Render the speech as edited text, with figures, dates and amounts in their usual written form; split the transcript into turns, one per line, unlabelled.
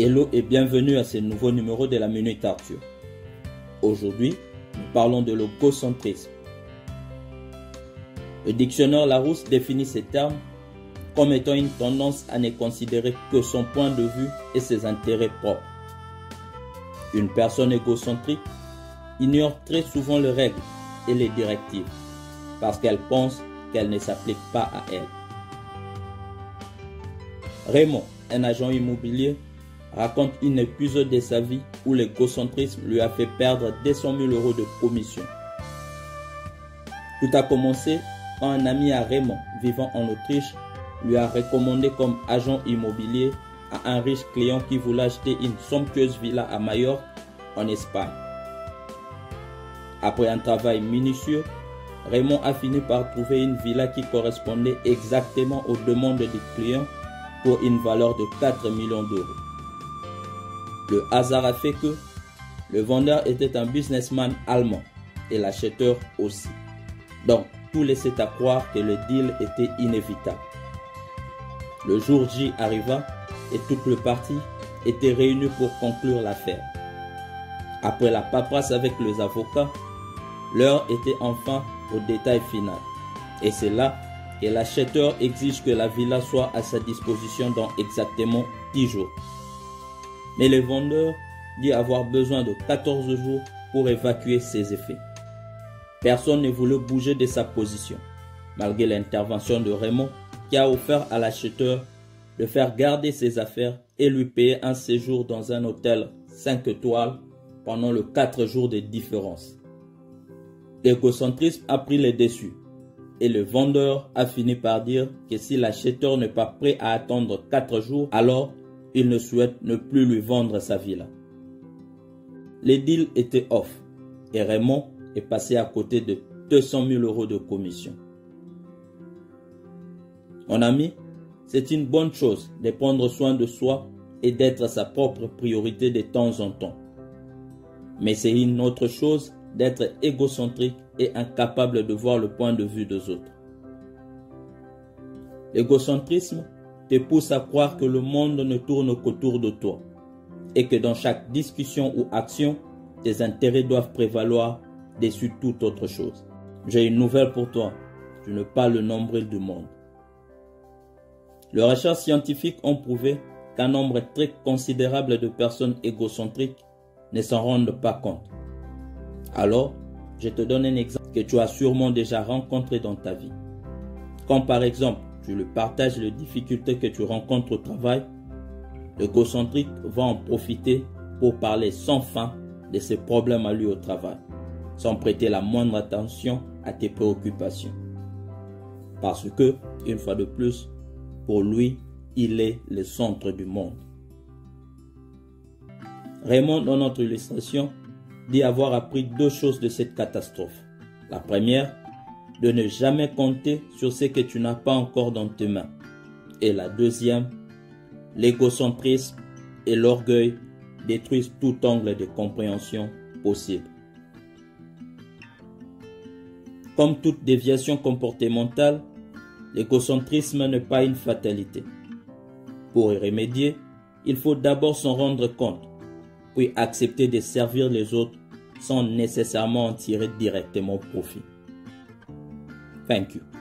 Hello et bienvenue à ce nouveau numéro de la Minute Arthur. Aujourd'hui, nous parlons de l'égocentrisme. Le dictionnaire Larousse définit ces termes comme étant une tendance à ne considérer que son point de vue et ses intérêts propres. Une personne égocentrique ignore très souvent les règles et les directives parce qu'elle pense qu'elles ne s'appliquent pas à elle. Raymond, un agent immobilier, raconte une épisode de sa vie où l'égocentrisme lui a fait perdre 200 000 € de commission. Tout a commencé quand un ami à Raymond, vivant en Autriche, lui a recommandé comme agent immobilier à un riche client qui voulait acheter une somptueuse villa à Majorque, en Espagne. Après un travail minutieux, Raymond a fini par trouver une villa qui correspondait exactement aux demandes du client pour une valeur de 4 millions d'euros. Le hasard a fait que le vendeur était un businessman allemand et l'acheteur aussi. Donc, tout laissait à croire que le deal était inévitable. Le jour J arriva et toute le parti était réunie pour conclure l'affaire. Après la paperasse avec les avocats, l'heure était enfin au détail final. Et c'est là que l'acheteur exige que la villa soit à sa disposition dans exactement 10 jours. Mais le vendeur dit avoir besoin de 14 jours pour évacuer ses effets. Personne ne voulait bouger de sa position, malgré l'intervention de Raymond qui a offert à l'acheteur de faire garder ses affaires et lui payer un séjour dans un hôtel 5 étoiles pendant les 4 jours de différence. L'égocentrisme a pris le dessus et le vendeur a fini par dire que si l'acheteur n'est pas prêt à attendre 4 jours, alors il ne souhaite ne plus lui vendre sa villa. Le deal était off et Raymond est passé à côté de 200 000 € de commission. Mon ami, c'est une bonne chose de prendre soin de soi et d'être sa propre priorité de temps en temps. Mais c'est une autre chose d'être égocentrique et incapable de voir le point de vue des autres. L'égocentrisme te pousse à croire que le monde ne tourne qu'autour de toi et que dans chaque discussion ou action, tes intérêts doivent prévaloir dessus toute autre chose. J'ai une nouvelle pour toi. Tu n'es pas le nombril du monde. Les recherches scientifiques ont prouvé qu'un nombre très considérable de personnes égocentriques ne s'en rendent pas compte. Alors, je te donne un exemple que tu as sûrement déjà rencontré dans ta vie. Comme par exemple, tu lui partages les difficultés que tu rencontres au travail, l'égocentrique va en profiter pour parler sans fin de ses problèmes à lui au travail, sans prêter la moindre attention à tes préoccupations. Parce que, une fois de plus, pour lui, il est le centre du monde. Raymond, dans notre illustration, dit avoir appris 2 choses de cette catastrophe. La première, de ne jamais compter sur ce que tu n'as pas encore dans tes mains. Et la deuxième, l'égocentrisme et l'orgueil détruisent tout angle de compréhension possible. Comme toute déviation comportementale, l'égocentrisme n'est pas une fatalité. Pour y remédier, il faut d'abord s'en rendre compte, puis accepter de servir les autres sans nécessairement en tirer directement profit. Thank you.